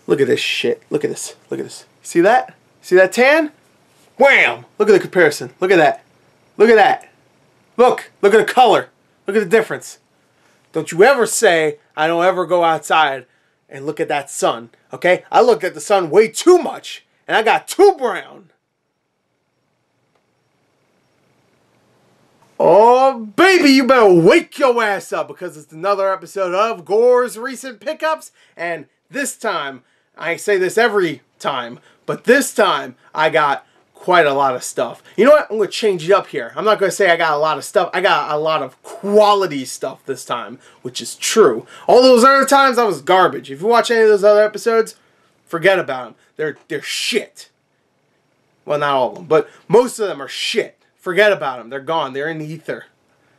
Look at this shit. Look at this. Look at this. See that? See that tan? Wham! Look at the comparison. Look at that. Look at that. Look. Look at the color. Look at the difference. Don't you ever say, I don't ever go outside and look at that sun. Okay? I look at the sun way too much. And I got too brown. Oh, baby, you better wake your ass up because it's another episode of Gors Recent Pickups. And this time, I say this every time, but this time I got quite a lot of stuff. You know what? I'm going to change it up here. I'm not going to say I got a lot of stuff. I got a lot of quality stuff this time, which is true. All those other times, I was garbage. If you watch any of those other episodes, forget about them. They're shit. Well, not all of them, but most of them are shit. Forget about them. They're gone. They're in the ether.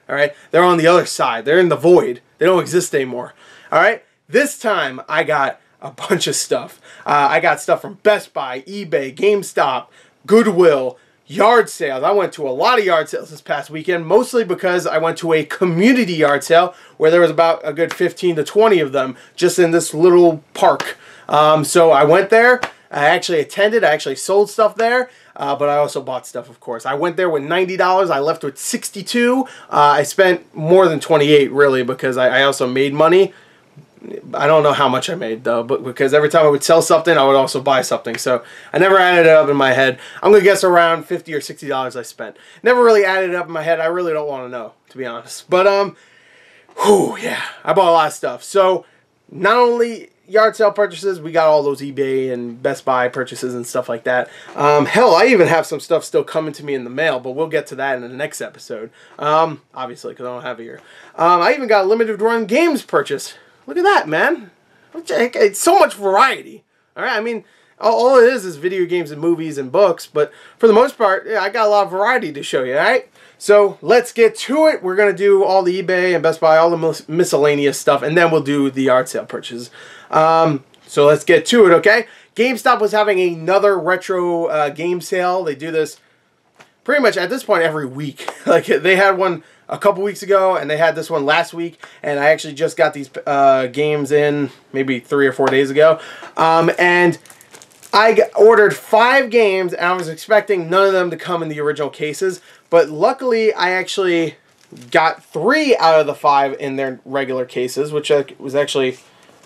All right? They're on the other side. They're in the void. They don't exist anymore. All right? This time, I got a bunch of stuff. I got stuff from Best Buy, eBay, GameStop, Goodwill, yard sales. I went to a lot of yard sales this past weekend, mostly because I went to a community yard sale where there was about a good 15 to 20 of them just in this little park. So I went there. I actually attended. I actually sold stuff there. But I also bought stuff, of course. I went there with $90. I left with $62. I spent more than $28, really, because I also made money. I don't know how much I made, though, but because every time I would sell something, I would also buy something. So I never added it up in my head. I'm going to guess around $50 or $60 I spent. Never really added it up in my head. I really don't want to know, to be honest. But, whew, yeah, I bought a lot of stuff. So not only yard sale purchases, we got all those eBay and Best Buy purchases and stuff like that. Hell, I even have some stuff still coming to me in the mail, but we'll get to that in the next episode. Obviously, because I don't have it here. I even got a limited run games purchase. Look at that, man. It's so much variety. All right, I mean, all it is video games and movies and books, but for the most part, yeah, I got a lot of variety to show you, all right? So let's get to it. We're going to do all the eBay and Best Buy, all the miscellaneous stuff, and then we'll do the yard sale purchases. So let's get to it, okay? GameStop was having another retro game sale. They do this pretty much at this point every week. Like, they had one a couple weeks ago, and they had this one last week, and I actually just got these games in maybe 3 or 4 days ago. And I ordered 5 games, and I was expecting none of them to come in the original cases, but luckily I actually got 3 out of the 5 in their regular cases, which was actually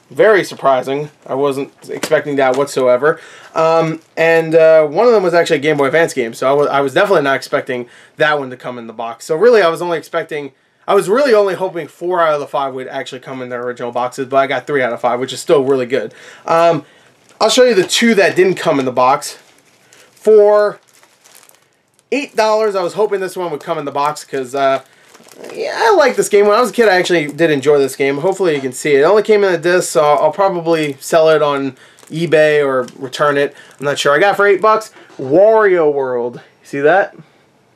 very surprising. I wasn't expecting that whatsoever. And one of them was actually a Game Boy Advance game, so I was definitely not expecting that one to come in the box. So really, I was really only hoping 4 out of the 5 would actually come in their original boxes, but I got 3 out of 5, which is still really good. I'll show you the 2 that didn't come in the box. For $8, I was hoping this one would come in the box because yeah, I like this game. When I was a kid, I actually did enjoy this game. Hopefully you can see it. It only came in a disc, so I'll probably sell it on eBay or return it. I'm not sure. I got it for $8. Wario World. You see that?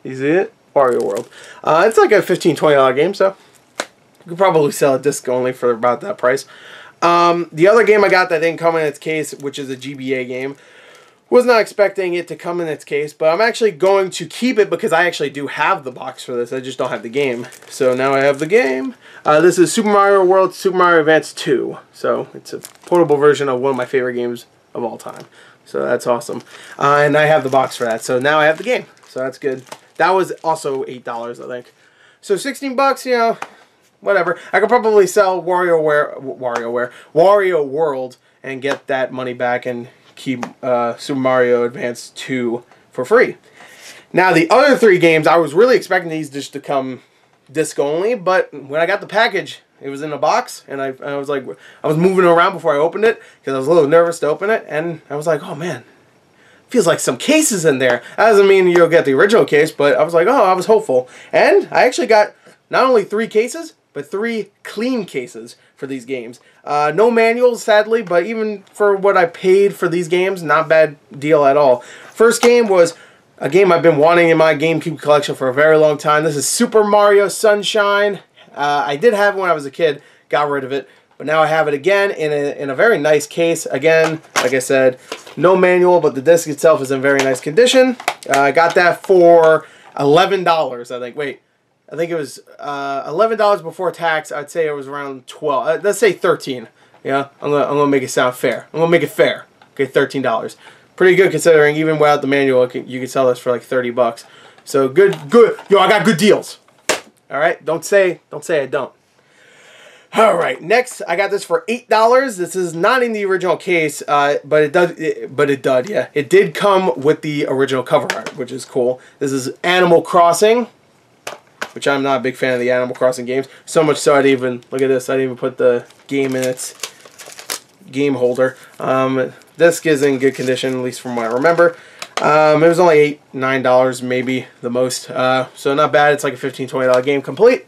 You see it? Wario World. It's like a $15, $20 game, so you could probably sell a disc only for about that price. The other game I got that didn't come in its case, which is a GBA game, was not expecting it to come in its case, but I'm actually going to keep it because I actually do have the box for this. I just don't have the game. So now I have the game. This is Super Mario World, Super Mario Advance 2. So it's a portable version of one of my favorite games of all time. So that's awesome. And I have the box for that. So now I have the game. So that's good. That was also $8, I think. So $16, you know, whatever. I could probably sell Wario World and get that money back and keep Super Mario Advance 2 for free. Now, the other 3 games, I was really expecting these just to come disc only, but when I got the package, it was in a box, and I was like, I was moving around before I opened it because I was a little nervous to open it, and I was like, oh man, feels like some cases in there. That doesn't mean you'll get the original case, but I was like, oh, I was hopeful. And I actually got not only 3 cases, but 3 clean cases for these games. No manuals, sadly, but even for what I paid for these games, not bad deal at all. First game was a game I've been wanting in my GameCube collection for a very long time. This is Super Mario Sunshine. I did have it when I was a kid, got rid of it, but now I have it again in a very nice case. Again, like I said, no manual, but the disc itself is in very nice condition. I got that for $11, I think. Wait. I think it was $11 before tax. I'd say it was around 12. Let's say 13. Yeah, I'm gonna make it sound fair. I'm gonna make it fair. Okay, $13. Pretty good considering even without the manual, you can sell this for like 30 bucks. So good. Yo, I got good deals. All right, don't say I don't. All right, next I got this for $8. This is not in the original case, but it did come with the original cover art, which is cool. This is Animal Crossing, which I'm not a big fan of the Animal Crossing games. So much so look at this, I didn't even put the game in its game holder. Disc is in good condition, at least from what I remember. It was only $9 maybe the most, so not bad. It's like a $15, $20 game complete.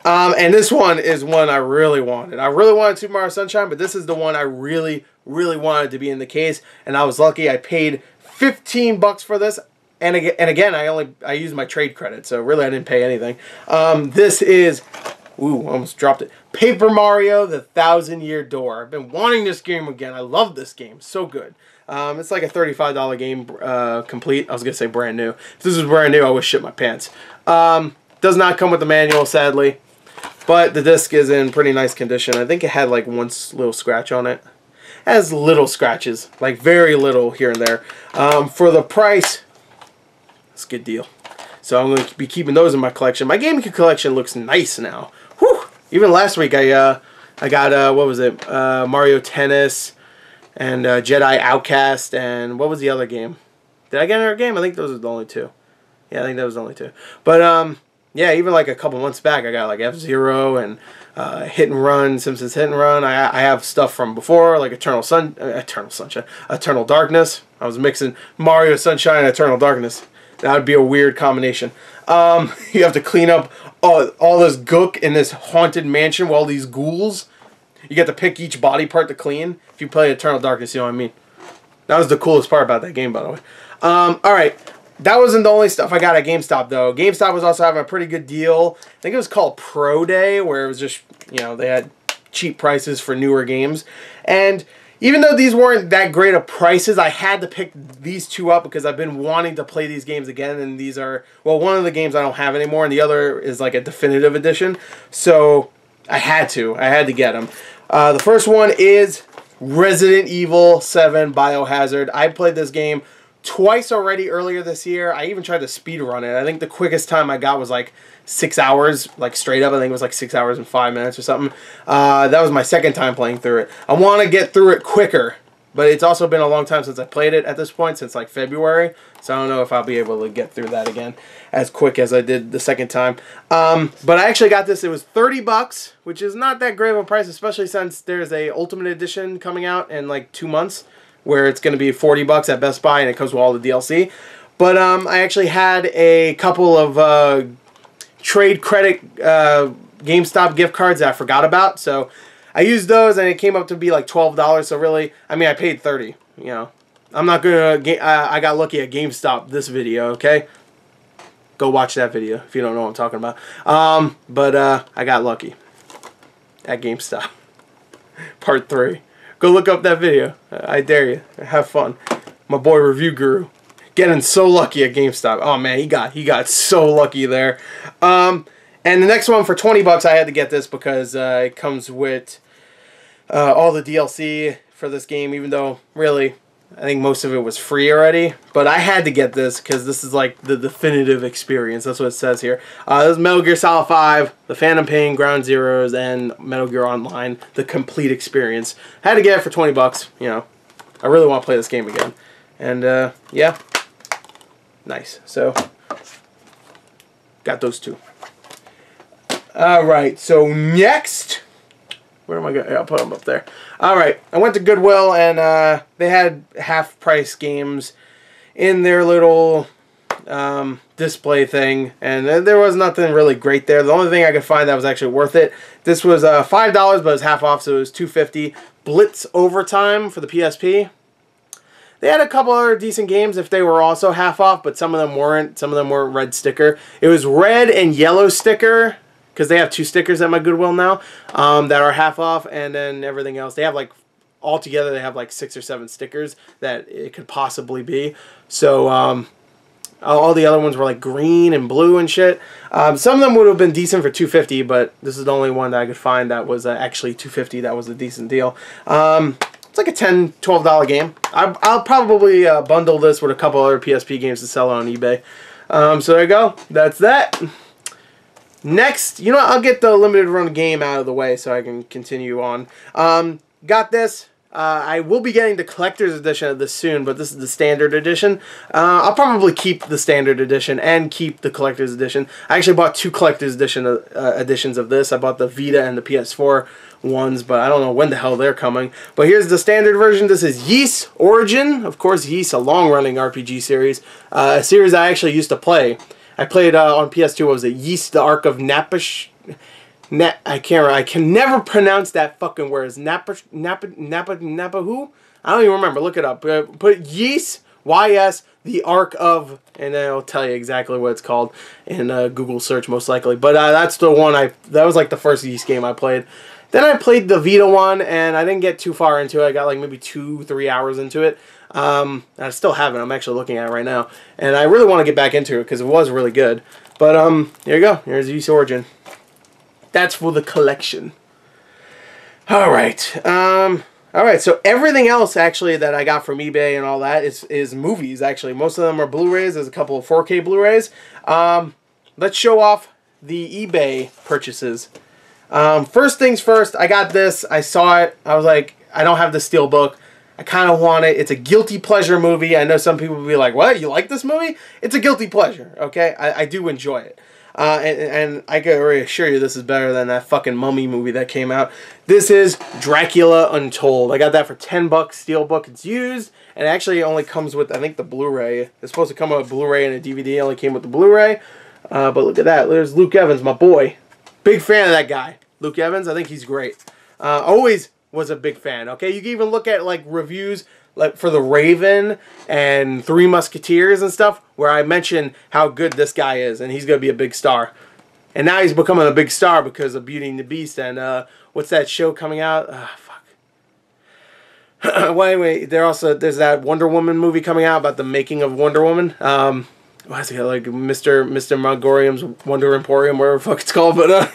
And this one is one I really wanted. I really wanted Super Mario Sunshine, but this is the one I really, really wanted to be in the case, and I was lucky. I paid 15 bucks for this, and again, I used my trade credit, so really I didn't pay anything. This is, ooh, almost dropped it. Paper Mario: The Thousand-Year Door. I've been wanting this game again. I love this game. So good. It's like a $35 game complete. I was going to say brand new. If this was brand new, I would shit my pants. Does not come with the manual, sadly. But the disc is in pretty nice condition. I think it had like one little scratch on it. It has little scratches. Like very little here and there. For the price, it's a good deal. So I'm going to be keeping those in my collection. My gaming collection looks nice now. Whew! Even last week I got, what was it? Mario Tennis and Jedi Outcast, and what was the other game? Did I get another game? I think those are the only two. Yeah, I think that was the only two. But yeah, even like a couple months back, I got like F-Zero and Hit and Run, Simpsons Hit and Run. I have stuff from before, like Eternal Darkness. I was mixing Mario Sunshine and Eternal Darkness. That would be a weird combination. You have to clean up all this gook in this haunted mansion with all these ghouls. You get to pick each body part to clean. If you play Eternal Darkness, you know what I mean. That was the coolest part about that game, by the way. Alright, that wasn't the only stuff I got at GameStop, though. GameStop was also having a pretty good deal. I think it was called Pro Day, where it was just, you know, they had cheap prices for newer games. And even though these weren't that great of prices, I had to pick these two up because I've been wanting to play these games again. And these are, well, one of the games I don't have anymore, and the other is like a definitive edition. So I had to get them. The first one is Resident Evil 7 Biohazard. I played this game twice already earlier this year. I even tried to speed run it. I think the quickest time I got was like 6 hours, like straight up. I think it was like 6 hours and 5 minutes or something. That was my second time playing through it. I want to get through it quicker, but it's also been a long time since I played it at this point, since like February. So I don't know if I'll be able to get through that again as quick as I did the second time. But I actually got this. It was 30 bucks, which is not that great of a price, especially since there's a Ultimate Edition coming out in like 2 months, where it's going to be 40 bucks at Best Buy, and it comes with all the DLC. But I actually had a couple of trade credit GameStop gift cards that I forgot about. So I used those, and it came up to be like $12. So really, I mean, I paid 30. You know, I'm not going to, I got lucky at GameStop this video, okay? Go watch that video if you don't know what I'm talking about. But I got lucky at GameStop. Part 3. Go look up that video. I dare you. Have fun. My boy Review Guru. Getting so lucky at GameStop. Oh man, he got so lucky there. And the next one for 20 bucks, I had to get this because it comes with all the DLC for this game, even though really I think most of it was free already. But I had to get this because this is like the definitive experience. That's what it says here. This is Metal Gear Solid 5, The Phantom Pain, Ground Zeroes, and Metal Gear Online, the complete experience. I had to get it for 20 bucks. You know, I really want to play this game again. And yeah, nice. So got those two. Alright, so next, where am I going? I'll put them up there. Alright, I went to Goodwill, and they had half-price games in their little display thing, and there was nothing really great there. The only thing I could find that was actually worth it, this was $5, but it was half off, so it was $2.50. Blitz Overtime for the PSP. They had a couple other decent games if they were also half off, but some of them weren't. Some of them were red sticker. It was red and yellow sticker, because they have 2 stickers at my Goodwill now that are half off, and then everything else. They have like, altogether they have like 6 or 7 stickers that it could possibly be. So All the other ones were like green and blue and shit. Some of them would have been decent for $250, but this is the only one that I could find that was actually $250. That was a decent deal. It's like a $10, $12 game. I'll probably bundle this with a couple other PSP games to sell on eBay. So there you go. That's that. Next, you know, I'll get the limited run game out of the way so I can continue on. Got this. I will be getting the collector's edition of this soon, but this is the standard edition. I'll probably keep the standard edition and keep the collector's edition. I actually bought two collector's edition editions of this. I bought the Vita and the PS4 ones, but I don't know when the hell they're coming. But here's the standard version. This is Ys Origin. Of course, Ys, a long-running RPG series. A series I actually used to play. I played on PS2, what was it? Ys, the Ark of Napash... I can never pronounce that fucking word. It's Napa who? I don't even remember. Look it up. Put Ys, Y-S, the Ark of, and then it'll tell you exactly what it's called in Google search most likely. But that's the one that was like the first Ys game I played. Then I played the Vita one, and I didn't get too far into it. I got like maybe 2-3 hours into it. I still haven't. I'm actually looking at it right now. And I really want to get back into it because it was really good. But here you go. Here's Ys Origin. That's for the collection. Alright. Alright, so everything else actually that I got from eBay and all that is movies actually. Most of them are Blu-rays. There's a couple of 4K Blu-rays. Let's show off the eBay purchases. First things first, I got this. I saw it. I was like, I don't have the steelbook. I kind of want it. It's a guilty pleasure movie. I know some people will be like, what? You like this movie? It's a guilty pleasure, okay? I do enjoy it. And I can already assure you this is better than that fucking Mummy movie that came out. This is Dracula Untold. I got that for $10, steelbook. It's used, and it actually only comes with, I think, the Blu-ray. It's supposed to come with a Blu-ray and a DVD. It only came with the Blu-ray. But look at that. There's Luke Evans, my boy. Big fan of that guy. Luke Evans, I think he's great. Always was a big fan, okay? You can even look at, like, reviews like for The Raven and Three Musketeers and stuff, where I mention how good this guy is, and he's going to be a big star. And now he's becoming a big star because of Beauty and the Beast, and what's that show coming out? Fuck. Wait, there's that Wonder Woman movie coming out about the making of Wonder Woman. What is it, like Mr. Mongorium's Wonder Emporium, whatever the fuck it's called, but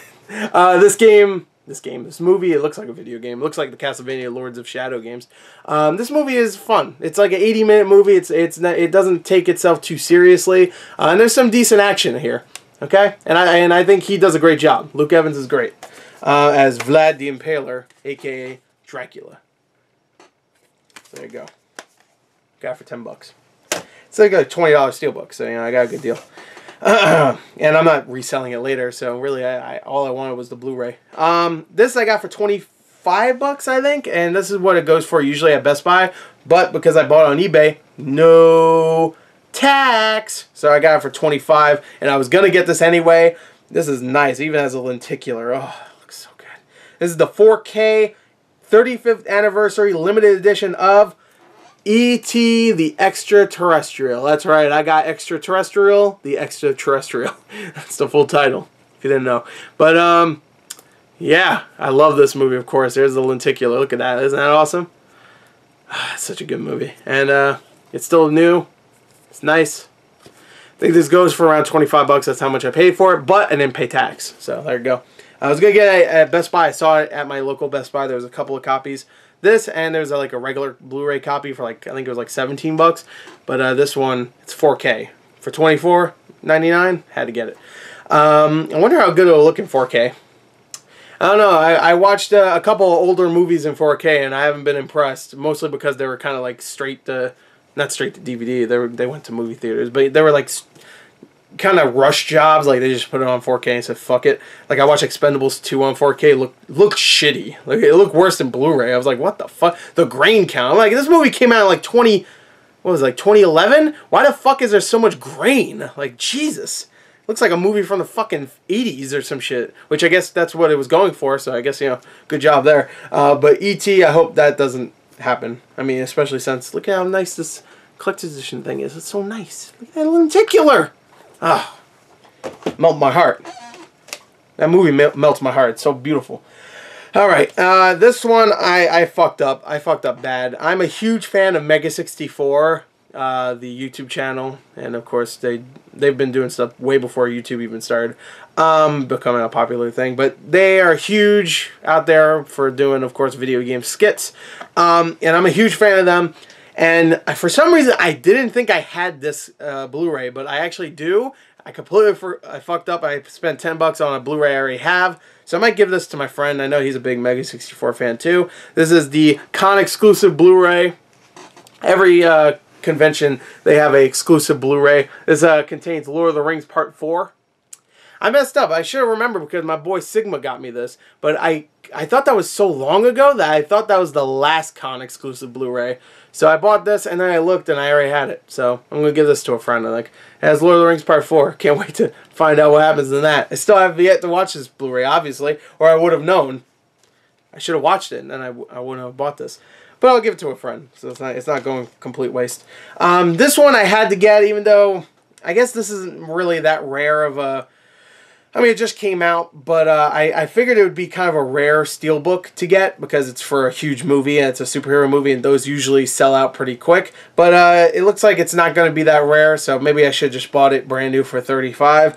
this movie, it looks like a video game. It looks like the Castlevania Lords of Shadow games. This movie is fun. It's like an 80-minute movie. It doesn't take itself too seriously. And there's some decent action here. Okay? And I think he does a great job. Luke Evans is great. As Vlad the Impaler, a.k.a. Dracula. There you go. Got it for $10. It's like a $20 steelbook, so you know, I got a good deal. And I'm not reselling it later, so really all I wanted was the Blu-ray. This I got for $25, I think, and this is what it goes for usually at Best Buy, but because I bought it on eBay, no tax, so I got it for $25, and I was gonna get this anyway. This is nice. It even has a lenticular. Oh, it looks so good. This is the 4K 35th anniversary limited edition of E.T. the Extraterrestrial. That's right, I got Extraterrestrial, the Extraterrestrial. That's the full title, if you didn't know. But, yeah, I love this movie, of course. There's the lenticular. Look at that. Isn't that awesome? It's such a good movie. And it's still new. It's nice. I think this goes for around $25. That's how much I paid for it, but I didn't pay tax. So, there you go. I was going to get it at Best Buy. I saw it at my local Best Buy. There was a couple of copies. This, and there's like a regular Blu-ray copy for like, I think it was like $17. But this one, it's 4K. For $24.99, had to get it. I wonder how good it'll look in 4K. I don't know. I watched a couple of older movies in 4K, and I haven't been impressed. Mostly because they were kind of like straight to, not straight to DVD. They went to movie theaters, but they were like kind of rush jobs. Like they just put it on 4K and said fuck it. Like I watched Expendables 2 on 4K. Looked shitty. Like it looked worse than Blu-ray. I was like, what the fuck? The grain count. I'm like, this movie came out in like 2011? Why the fuck is there so much grain? Like Jesus. Looks like a movie from the fucking 80s or some shit. Which I guess that's what it was going for. So I guess, you know, good job there. But E.T., I hope that doesn't happen. I mean, especially since, look at how nice this collector's edition thing is. It's so nice. Look at that lenticular. Ah, melt my heart. That movie melts my heart. It's so beautiful. Alright, this one I fucked up. I fucked up bad. I'm a huge fan of Mega 64. the YouTube channel, and of course they've been doing stuff way before YouTube even started becoming a popular thing. But they are huge out there for doing, of course, video game skits, and I'm a huge fan of them. And for some reason, I didn't think I had this Blu-ray, but I actually do. I fucked up. I spent $10 on a Blu-ray I already have. So I might give this to my friend. I know he's a big Mega 64 fan too. This is the con exclusive Blu-ray. Every convention they have an exclusive Blu-ray. This contains Lord of the Rings Part 4. I messed up. I should have remembered because my boy Sigma got me this. But I thought that was so long ago that I thought that was the last con exclusive Blu-ray. So I bought this and then I looked and I already had it. So I'm going to give this to a friend. I'm like, it has Lord of the Rings Part 4. Can't wait to find out what happens in that. I still have yet to watch this Blu-ray, obviously, or I would have known. I should have watched it and then I wouldn't have bought this. But I'll give it to a friend, so it's not going complete waste. This one I had to get, even though I guess this isn't really that rare of a... I mean, it just came out, but I figured it would be kind of a rare steelbook to get because it's for a huge movie and it's a superhero movie, and those usually sell out pretty quick. But it looks like it's not going to be that rare, so maybe I should just bought it brand new for $35.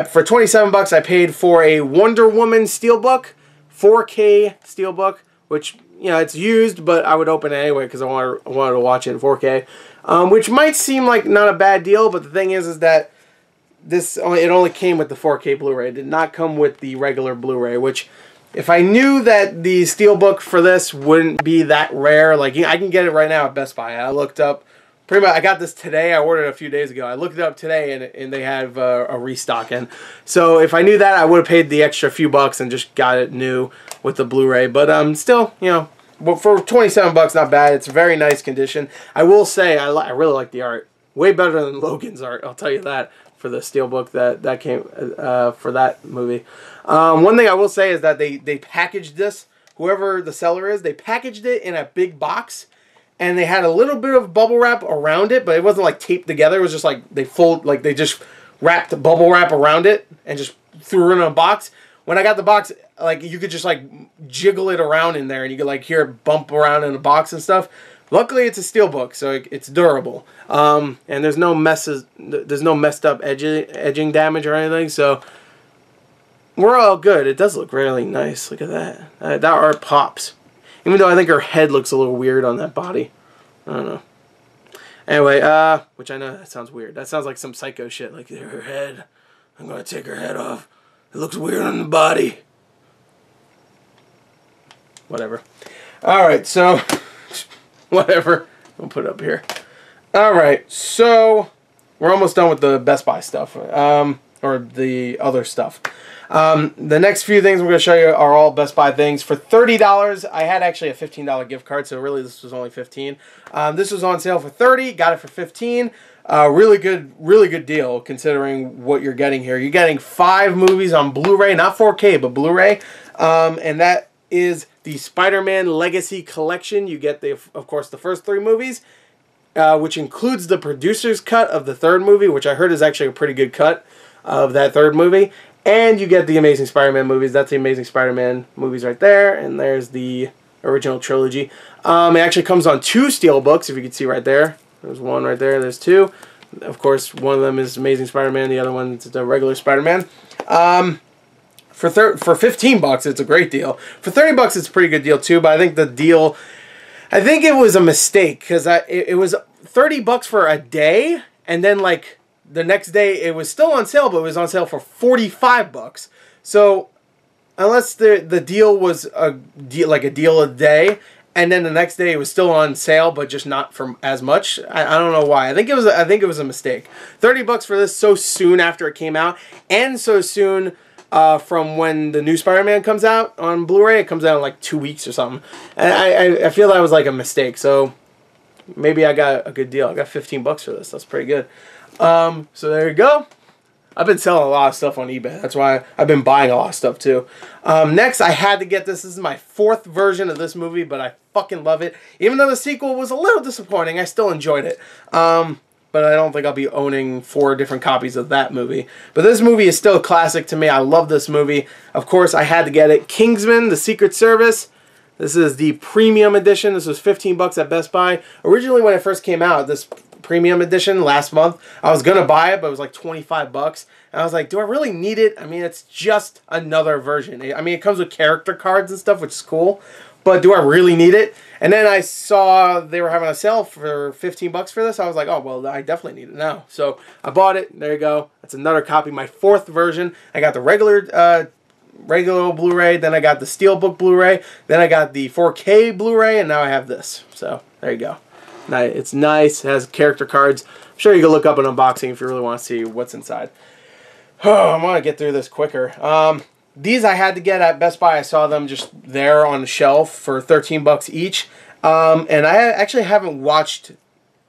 For $27, I paid for a Wonder Woman steelbook, 4K steelbook, which, you know, it's used, but I would open it anyway because I wanted to watch it in 4K, which might seem like not a bad deal, but the thing is that it only came with the 4K Blu-ray. It did not come with the regular Blu-ray, which if I knew that the steelbook for this wouldn't be that rare, like I can get it right now at Best Buy. I looked up, pretty much I got this today. I ordered it a few days ago. I looked it up today and they have a restock in. So if I knew that, I would have paid the extra few bucks and just got it new with the Blu-ray. But still, you know, for $27, not bad. It's very nice condition. I will say I really like the art. Way better than Logan's art, I'll tell you that. For the steelbook that came for that movie. One thing I will say is that they packaged this, whoever the seller is, they packaged it in a big box, and they had a little bit of bubble wrap around it, but it wasn't like taped together. It was just like they just wrapped bubble wrap around it and just threw it in a box. When I got the box, like you could just like jiggle it around in there, and you could like hear it bump around in the box and stuff. Luckily, it's a steelbook, so it's durable, and there's no messed up edging damage or anything, so we're all good. It does look really nice. Look at that. That art pops, even though I think her head looks a little weird on that body. I don't know. Anyway, which I know that sounds weird. That sounds like some psycho shit. Like her head. I'm gonna take her head off. It looks weird on the body. Whatever. All right, so. Whatever. We'll put it up here. Alright, so we're almost done with the Best Buy stuff. Or the other stuff. The next few things we're going to show you are all Best Buy things. For $30, I had actually a $15 gift card, so really this was only $15. This was on sale for $30. Got it for $15. Really good deal considering what you're getting here. You're getting 5 movies on Blu-ray, not 4K, but Blu-ray. And that is the Spider-Man Legacy Collection. You get, of course, the first 3 movies, which includes the producer's cut of the 3rd movie, which I heard is actually a pretty good cut of that 3rd movie. And you get the Amazing Spider-Man movies. That's the Amazing Spider-Man movies right there. And there's the original trilogy. It actually comes on 2 steelbooks, if you can see right there. There's one right there. There's 2. Of course, one of them is Amazing Spider-Man. The other one is the regular Spider-Man. For $15, it's a great deal. For $30, it's a pretty good deal too. But I think the deal, I think it was a mistake because it was $30 for a day, and then like the next day it was still on sale, but it was on sale for $45. So unless the deal was like a deal a day, and then the next day it was still on sale, but just not for as much. I don't know why. I think it was a mistake. $30 for this so soon after it came out, and so soon. From when the new Spider-Man comes out on Blu-ray. It comes out in like 2 weeks or something. And I feel that was like a mistake. So maybe I got a good deal. I got $15 for this. That's pretty good. So there you go. I've been selling a lot of stuff on eBay. That's why I've been buying a lot of stuff too. Next, I had to get this. This is my 4th version of this movie, but I fucking love it. Even though the sequel was a little disappointing, I still enjoyed it. But I don't think I'll be owning 4 different copies of that movie. But this movie is still a classic to me. I love this movie. Of course, I had to get it. Kingsman: The Secret Service. This is the premium edition. This was $15 at Best Buy. Originally, when it first came out, this premium edition last month. I was gonna buy it, but it was like 25 bucks. And I was like, do I really need it? I mean, it's just another version. I mean, it comes with character cards and stuff, which is cool. But do I really need it? And then I saw they were having a sale for 15 bucks for this. I was like, oh, well, I definitely need it now. So I bought it. There you go. That's another copy. My 4th version. I got the regular Blu-ray. Then I got the Steelbook Blu-ray. Then I got the 4K Blu-ray. And now I have this. So there you go. It's nice. It has character cards. I'm sure you can look up an unboxing if you really want to see what's inside. Oh, I want to get through this quicker. These I had to get at Best Buy. I saw them just there on the shelf for 13 bucks each. And I actually haven't watched...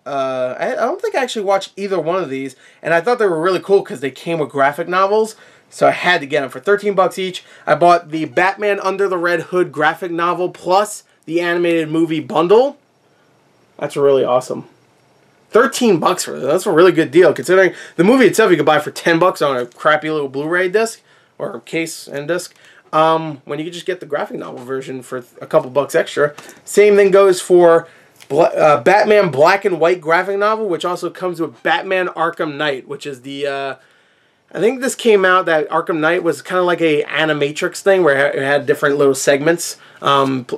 I don't think I actually watched either one of these. And I thought they were really cool because they came with graphic novels. So I had to get them for 13 bucks each. I bought the Batman Under the Red Hood graphic novel plus the animated movie bundle. That's really awesome. 13 bucks for this. That's a really good deal considering the movie itself you could buy for 10 bucks on a crappy little Blu-ray disc. Or case and disc, when you can just get the graphic novel version for a couple bucks extra. Same thing goes for Batman Black and White graphic novel, which also comes with Batman Arkham Knight, which is the, I think this came out, that Arkham Knight was kind of like a animatrix thing where it had different little segments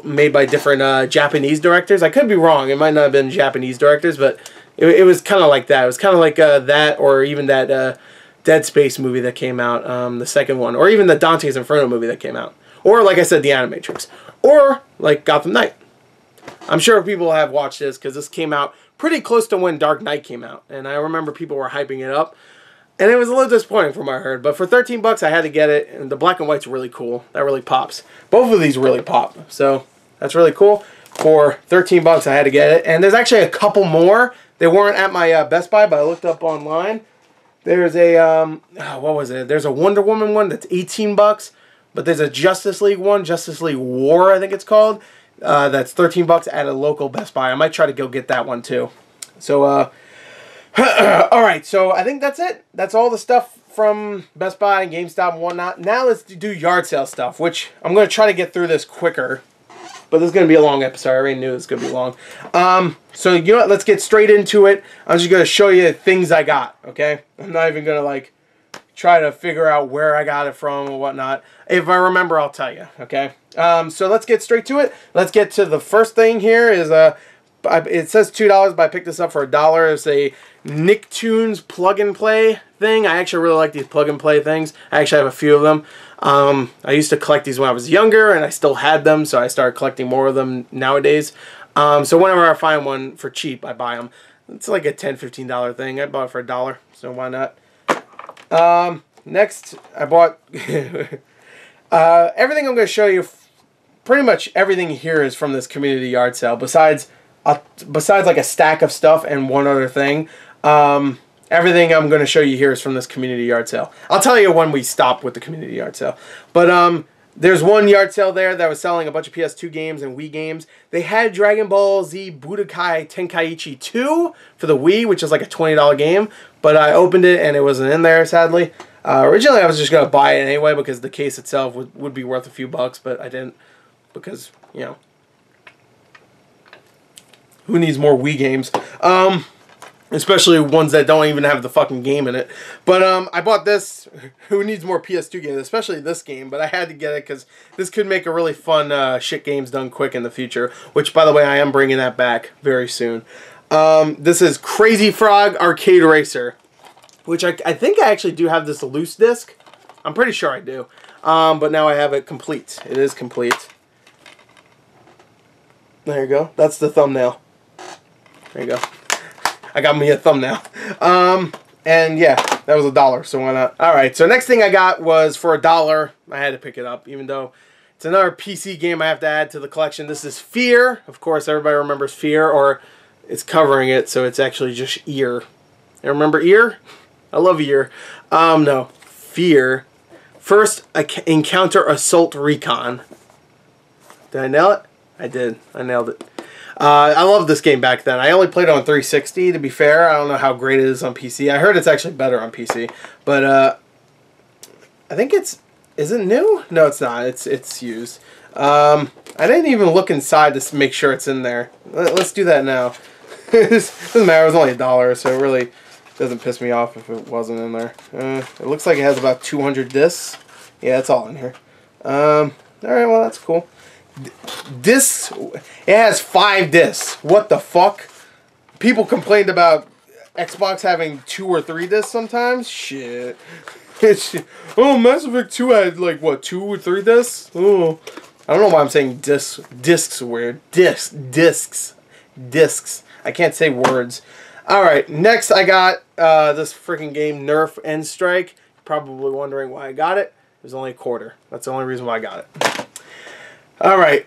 made by different Japanese directors. I could be wrong, it might not have been Japanese directors, but it was kind of like that. It was kind of like that, or even that... Dead Space movie that came out, the second one, or even the Dante's Inferno movie that came out, or like I said, the Animatrix, or like Gotham Knight. I'm sure people have watched this because this came out pretty close to when Dark Knight came out, and I remember people were hyping it up, and it was a little disappointing from what I heard, but for 13 bucks I had to get it, and the black and white's really cool. That really pops. Both of these really pop, so that's really cool. For 13 bucks I had to get it, and there's actually a couple more. They weren't at my Best Buy, but I looked up online. There's a, what was it? There's a Wonder Woman one that's 18 bucks, but there's a Justice League one, Justice League War, I think it's called, that's 13 bucks at a local Best Buy. I might try to go get that one too. So, alright, so I think that's it. That's all the stuff from Best Buy and GameStop and whatnot. Now let's do yard sale stuff, which I'm going to try to get through this quicker. But this is going to be a long episode. I already knew it was going to be long. So, you know what? Let's get straight into it. I'm just going to show you things I got, okay? I'm not even going to, like, try to figure out where I got it from or whatnot. If I remember, I'll tell you, okay? So, let's get straight to it. Let's get to the first thing here is, it says $2, but I picked this up for $1. It's a Nicktoons plug-and-play thing. I actually really like these plug-and-play things. I actually have a few of them. I used to collect these when I was younger, and I still had them, so I started collecting more of them nowadays. So whenever I find one for cheap, I buy them. It's like a $10, $15 thing. I bought it for $1, so why not? Next, I bought... everything I'm going to show you, pretty much everything here is from this community yard sale, besides like a stack of stuff and one other thing. Everything I'm going to show you here is from this community yard sale. I'll tell you when we stop with the community yard sale. But there's one yard sale there that was selling a bunch of PS2 games and Wii games. They had Dragon Ball Z Budokai Tenkaichi 2 for the Wii, which is like a $20 game. But I opened it and it wasn't in there, sadly. Originally I was just going to buy it anyway because the case itself would be worth a few bucks, but I didn't because, you know, who needs more Wii games? Especially ones that don't even have the fucking game in it. But I bought this. Who needs more PS2 games? Especially this game. But I had to get it because this could make a really fun shit games done quick in the future. Which, by the way, I am bringing that back very soon. This is Crazy Frog Arcade Racer. Which I think I actually do have this loose disc. I'm pretty sure I do. But now I have it complete. It is complete. There you go. That's the thumbnail. There you go. I got me a thumbnail. And yeah, that was $1, so why not? Alright, so next thing I got was for $1. I had to pick it up, even though it's another PC game I have to add to the collection. This is Fear. Of course, everybody remembers Fear, or it's covering it, so it's actually just Ear. You remember Ear? I love Ear. No. Fear. First Encounter Assault Recon. Did I nail it? I did. I nailed it. I loved this game back then. I only played it on 360, to be fair. I don't know how great it is on PC. I heard it's actually better on PC. But, I think it's... Is it new? No, it's not. It's used. I didn't even look inside to make sure it's in there. Let's do that now. It doesn't matter. It was only $1, so it really doesn't piss me off if it wasn't in there. It looks like it has about 200 discs. Yeah, it's all in here. Alright, well, that's cool. Discs, it has 5 discs. What the fuck? People complained about Xbox having 2 or 3 discs sometimes. Shit. Oh, Mass Effect 2 had like what, 2 or 3 discs? Oh, I don't know why I'm saying discs. Discs are weird. Discs. I can't say words. All right, next I got this freaking game, Nerf End Strike. Probably wondering why I got it. It was only $0.25. That's the only reason why I got it. All right,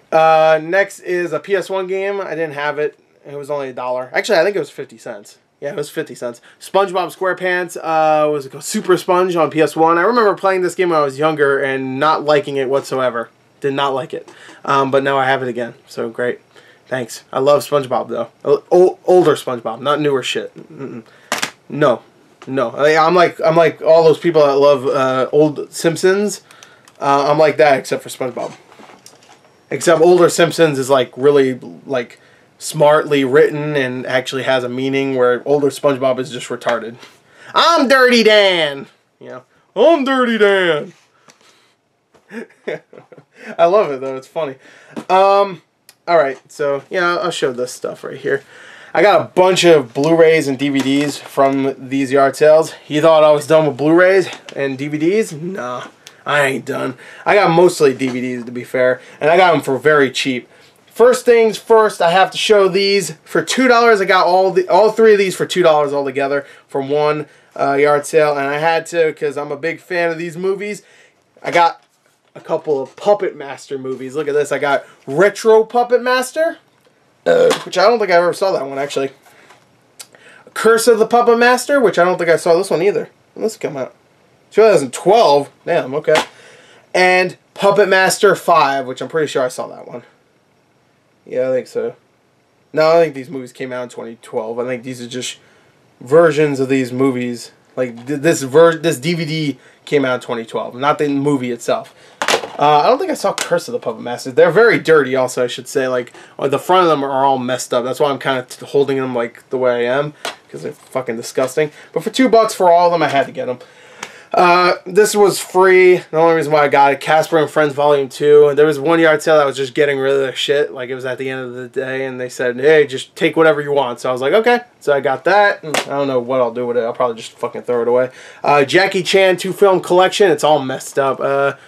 next is a PS1 game. I didn't have it. It was only $1. Actually, I think it was 50 cents. Yeah, it was 50 cents. SpongeBob SquarePants was a Super Sponge on PS1. I remember playing this game when I was younger and not liking it whatsoever. Did not like it. But now I have it again. So great. Thanks. I love SpongeBob though. Older SpongeBob, not newer shit. No. I'm like all those people that love old Simpsons. I'm like that except for SpongeBob. Except older Simpsons is like really like smartly written and actually has a meaning, where older SpongeBob is just retarded. I'm Dirty Dan. You know, I'm Dirty Dan. I love it though. It's funny. Alright, so yeah, I'll show this stuff right here. I got a bunch of Blu-rays and DVDs from these yard sales. You thought I was done with Blu-rays and DVDs? Nah, I ain't done. I got mostly DVDs, to be fair, and I got them for very cheap. First things first, I have to show these for $2. I got all 3 of these for $2 altogether from one yard sale, and I had to because I'm a big fan of these movies. I got a couple of Puppet Master movies. Look at this. I got Retro Puppet Master, which I don't think I ever saw that one, actually. Curse of the Puppet Master, which I don't think I saw this one either. When this come out? 2012. Damn, okay. And Puppet Master 5, which I'm pretty sure I saw that one. Yeah, I think so. No, I think these movies came out in 2012. I think these are just versions of these movies. Like, this DVD came out in 2012, not the movie itself. I don't think I saw Curse of the Puppet Master. They're very dirty also, I should say. Like, the front of them are all messed up. That's why I'm kind of holding them like the way I am, because they're fucking disgusting. But for $2 for all of them, I had to get them. This was free. The only reason why I got it, Casper and Friends Volume 2. And there was one yard sale that was just getting rid of their shit. Like, it was at the end of the day, and they said, hey, just take whatever you want. So I was like, okay. So I got that. I don't know what I'll do with it. I'll probably just fucking throw it away. Jackie Chan 2-film collection. It's all messed up.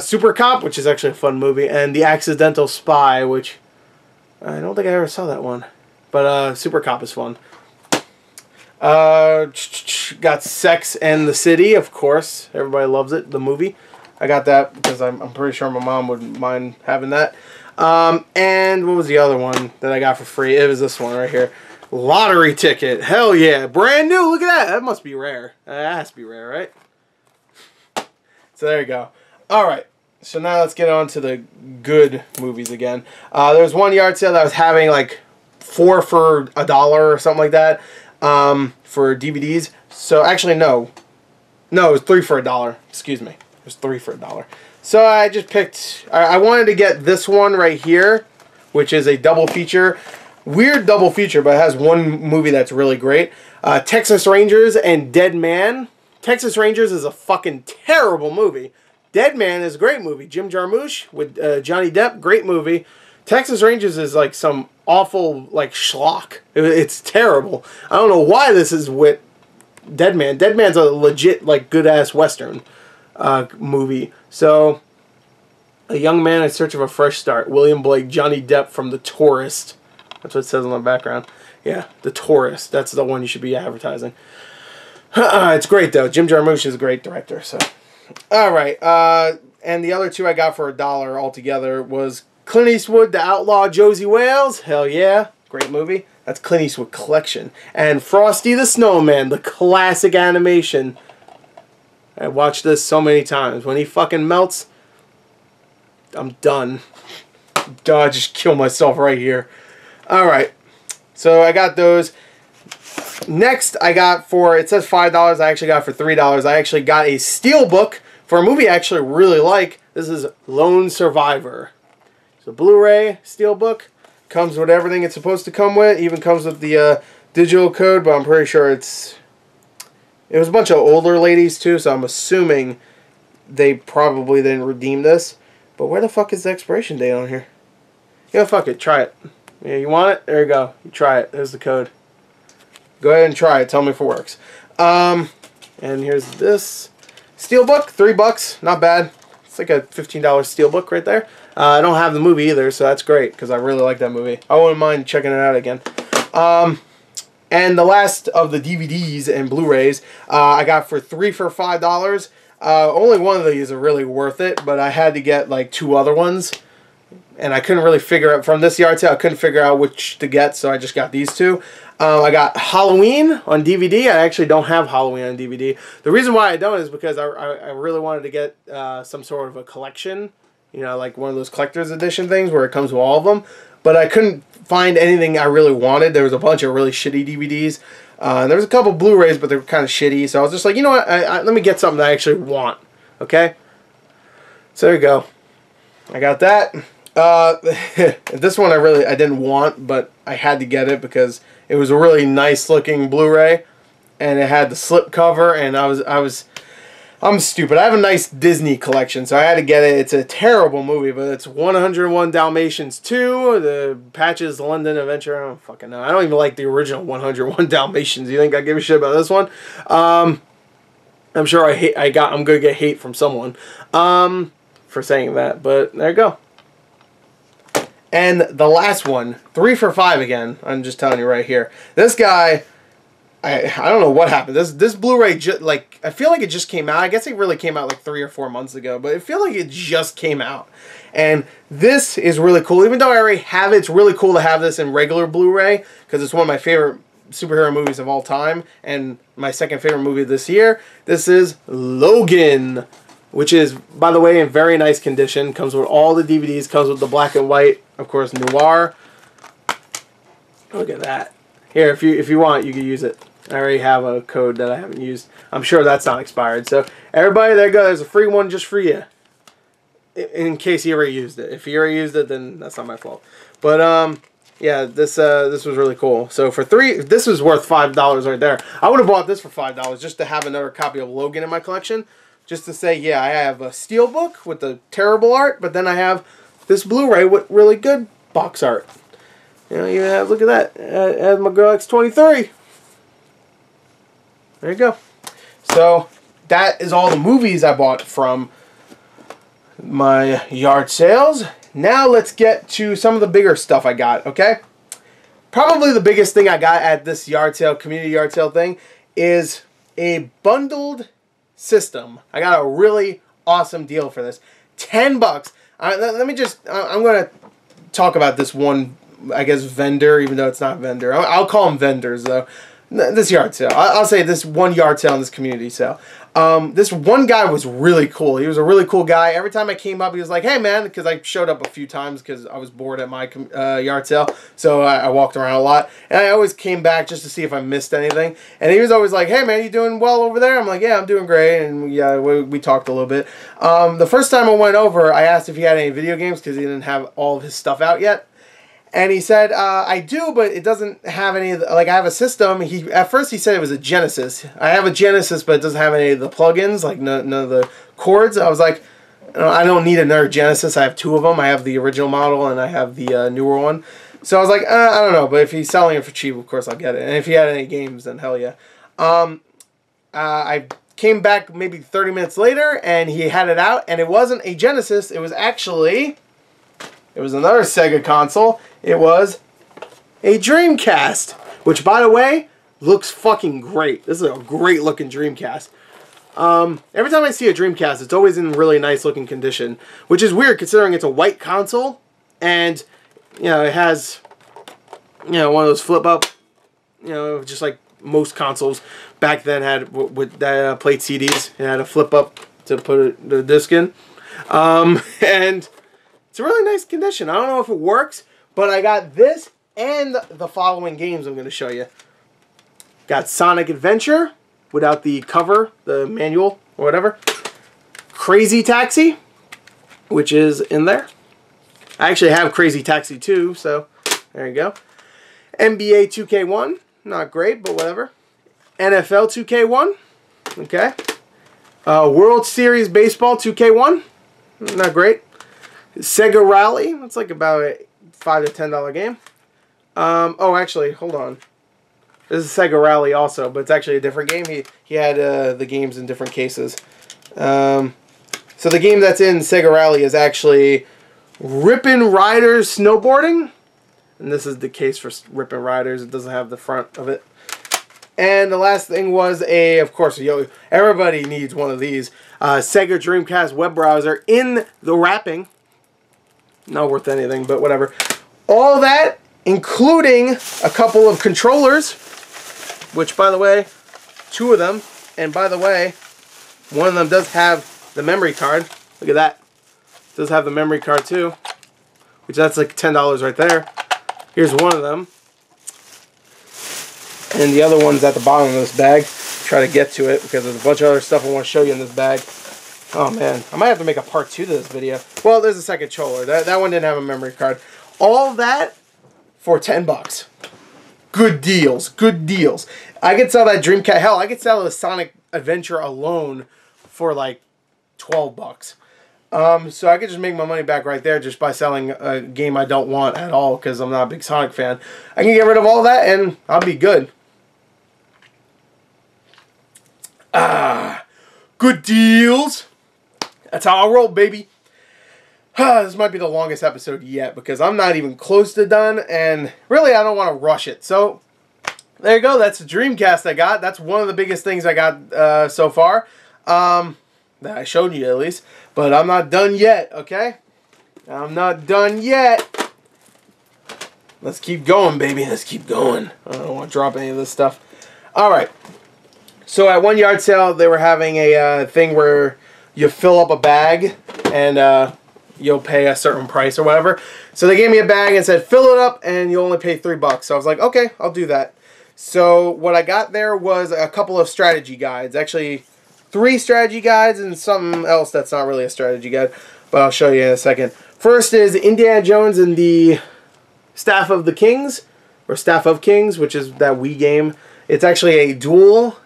Super Cop, which is actually a fun movie. And The Accidental Spy, which I don't think I ever saw that one. But Super Cop is fun. Got Sex and the City, of course. Everybody loves it, the movie. I got that because I'm pretty sure my mom wouldn't mind having that. And what was the other one that I got for free? It was this one right here. Lottery Ticket. Hell yeah. Brand new. Look at that. That must be rare. That has to be rare, right? So there you go. Alright. So now let's get on to the good movies again. There was one yard sale that was having like 4 for $1 or something like that. For DVDs. So actually no, it was 3 for $1. Excuse me, it was 3 for $1. So I just picked. I wanted to get this one right here, which is a double feature, weird double feature, but it has one movie that's really great. Texas Rangers and Dead Man. Texas Rangers is a fucking terrible movie. Dead Man is a great movie. Jim Jarmusch with Johnny Depp, great movie. Texas Rangers is like some awful like schlock. It's terrible. I don't know why this is with Dead Man. Dead Man's a legit like good ass western movie. So a young man in search of a fresh start. William Blake, Johnny Depp from The Tourist. That's what it says on the background. Yeah, The Tourist. That's the one you should be advertising. It's great though. Jim Jarmusch is a great director. So all right. And the other 2 I got for $1 altogether was Clint Eastwood, The Outlaw Josie Wales. Hell yeah. Great movie. That's Clint Eastwood collection. And Frosty the Snowman, the classic animation. I watched this so many times. When he fucking melts, I'm done. I just kill myself right here. Alright. So I got those. Next I got for, it says $5. I actually got for $3. I actually got a steelbook for a movie I actually really like. This is Lone Survivor. So Blu-ray, steelbook. comes with everything it's supposed to come with. Even comes with the digital code, but I'm pretty sure it was a bunch of older ladies too, so I'm assuming they probably didn't redeem this. But where the fuck is the expiration date on here? Yeah, fuck it. Try it. Yeah, you want it? There you go. You try it. There's the code. Go ahead and try it. Tell me if it works. And here's this steelbook. $3. Not bad. It's like a $15 steelbook right there. I don't have the movie either, so that's great because I really like that movie. I wouldn't mind checking it out again. And the last of the DVDs and Blu-rays I got for $3 for $5. Only one of these are really worth it, but I had to get like 2 other ones. And I couldn't really figure out, from this yard sale, I couldn't figure out which to get, so I just got these 2. I got Halloween on DVD. I actually don't have Halloween on DVD. The reason why I don't is because I really wanted to get some sort of a collection. You know, like one of those collector's edition things where it comes with all of them. But I couldn't find anything I really wanted. There was a bunch of really shitty DVDs. There was a couple Blu-rays, but they were kind of shitty. So I was just like, you know what? Let me get something that I actually want. Okay? So there you go. I got that. This one I didn't want, but I had to get it because it was a really nice looking Blu-ray, and it had the slip cover, and I'm stupid. I have a nice Disney collection, so I had to get it. It's a terrible movie, but it's 101 Dalmatians 2, the Patches London Adventure. I don't fucking know. I don't even like the original 101 Dalmatians. You think I give a shit about this one? I'm sure I'm gonna get hate from someone for saying that, but there you go. And the last one, 3 for $5 again. I'm just telling you right here. This guy, I don't know what happened. This Blu-ray, like, I feel like it just came out. I guess it really came out like 3 or 4 months ago, but it feels like it just came out. And this is really cool. Even though I already have it, it's really cool to have this in regular Blu-ray because it's one of my favorite superhero movies of all time and my second favorite movie this year. This is Logan, which is, by the way, in very nice condition. Comes with all the DVDs. Comes with the black and white, of course, noir. Look at that. Here, if you want, you can use it. I already have a code that I haven't used. I'm sure that's not expired. So, everybody, there you go. There's a free one just for you. In case you already used it. If you already used it, then that's not my fault. But, yeah, this was really cool. So, for this was worth $5 right there. I would have bought this for $5 just to have another copy of Logan in my collection. Just to say, yeah, I have a steelbook with the terrible art, but then I have this Blu-ray with really good box art. You know, you have, look at that. As my girl X23. There you go. So, that is all the movies I bought from my yard sales. Now, let's get to some of the bigger stuff I got, okay? Probably the biggest thing I got at this yard sale, community yard sale thing, is a bundled system. I got a really awesome deal for this. $10. Let me just, I'm going to talk about this one, I guess, vendor, even though it's not vendor. I'll call them vendors, though. This yard sale. I'll say this one yard sale and this community sale. This one guy was really cool. He was a really cool guy. Every time I came up, he was like, hey, man, because I showed up a few times because I was bored at my yard sale. So I walked around a lot. And I always came back just to see if I missed anything. And he was always like, hey, man, you doing well over there? I'm like, yeah, I'm doing great. And yeah, we talked a little bit. The first time I went over, I asked if he had any video games because he didn't have all of his stuff out yet. And he said, I do, but it doesn't have any of the, like, I have a system. At first he said it was a Genesis. I have a Genesis, but it doesn't have any of the plugins, like none of the cords. I was like, I don't need another Genesis. I have 2 of them. I have the original model and I have the newer one. So I was like, I don't know, but if he's selling it for cheap, of course I'll get it. And if he had any games, then hell yeah. I came back maybe 30 minutes later and he had it out, and it wasn't a Genesis. It was actually, it was another Sega console. It was a Dreamcast, which, by the way, looks fucking great. This is a great looking Dreamcast. Every time I see a Dreamcast, it's always in really nice looking condition, which is weird considering it's a white console, and, you know, it has, you know, one of those flip up, you know, just like most consoles back then had with that played CDs. It had a flip up to put the disc in, and it's a really nice condition. I don't know if it works, but I got this and the following games I'm going to show you. Got Sonic Adventure without the cover, the manual or whatever. Crazy Taxi, which is in there. I actually have Crazy Taxi 2, so There you go. NBA 2K1. Not great, but whatever. NFL 2K1. Okay. World Series Baseball 2K1. Not great. Sega Rally. That's like about a $5 to $10 game. Oh, actually, hold on. This is Sega Rally also, but it's actually a different game. He had the games in different cases. So the game that's in Sega Rally is actually Rippin' Riders Snowboarding. And this is the case for Rippin' Riders. It doesn't have the front of it. And the last thing was of course, everybody needs one of these. Sega Dreamcast web browser in the wrapping. Not worth anything, but whatever. All that, including a couple of controllers, which, by the way, 2 of them, and by the way, one of them does have the memory card. Look at that. It does have the memory card too, which that's like $10 right there. Here's one of them. And the other one's at the bottom of this bag. Try to get to it because there's a bunch of other stuff I want to show you in this bag. Oh man, I might have to make a part 2 to this video. Well, there's a second controller. That one didn't have a memory card. All that for $10. Good deals. Good deals. I could sell that Dreamcast. Hell, I could sell the Sonic Adventure alone for like $12. So I could just make my money back right there just by selling a game I don't want at all because I'm not a big Sonic fan. I can get rid of all that and I'll be good. Good deals. That's how I roll, baby. This might be the longest episode yet because I'm not even close to done, and really I don't want to rush it. So there you go. That's the Dreamcast I got. That's one of the biggest things I got so far. That I showed you at least. But I'm not done yet, okay? I'm not done yet. Let's keep going, baby. Let's keep going. I don't want to drop any of this stuff. Alright. So at one yard sale, they were having a thing where you fill up a bag and you'll pay a certain price or whatever. So they gave me a bag and said, fill it up and you only pay $3. So I was like, okay, I'll do that. So what I got there was a couple of strategy guides. Actually, 3 strategy guides and something else that's not really a strategy guide. But I'll show you in a second. First is Indiana Jones and the Staff of the Kings. Or Staff of Kings, which is that Wii game. It's actually a dual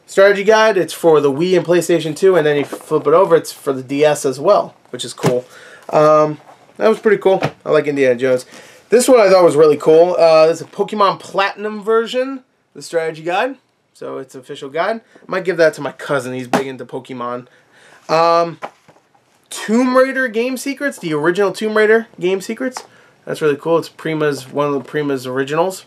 strategy guide. It's for the Wii and PlayStation 2, and then you flip it over, it's for the DS as well, which is cool. That was pretty cool. I like Indiana Jones. This one I thought was really cool. It's a Pokemon Platinum version, the strategy guide. So it's an official guide. I might give that to my cousin. He's big into Pokemon. Tomb Raider game secrets, the original Tomb Raider game secrets. That's really cool. It's Prima's, one of the Prima's originals.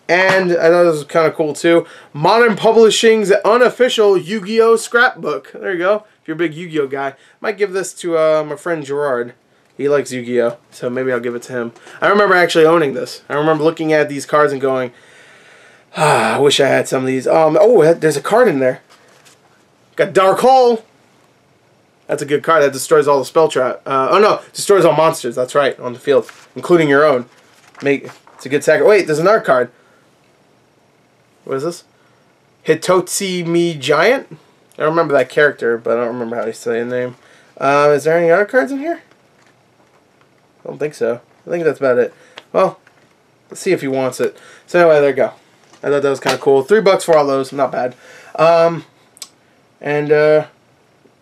And I thought this was kind of cool too. Modern Publishing's unofficial Yu-Gi-Oh! Scrapbook. There you go. If you're a big Yu-Gi-Oh! Guy. Might give this to my friend Gerard. He likes Yu-Gi-Oh! So maybe I'll give it to him. I remember actually owning this. I remember looking at these cards and going, I wish I had some of these. Oh, there's a card in there. Got Dark Hole. That's a good card. That destroys all the spell trap. Oh no, destroys all monsters. That's right, on the field, including your own. It's a good sacrifice. Wait, there's another card. What is this? Hitotsi Mi Giant? I don't remember that character, but I don't remember how to say the name. Is there any other cards in here? I don't think so. I think that's about it. Well, let's see if he wants it. So anyway, there you go. I thought that was kind of cool. $3 for all those. Not bad.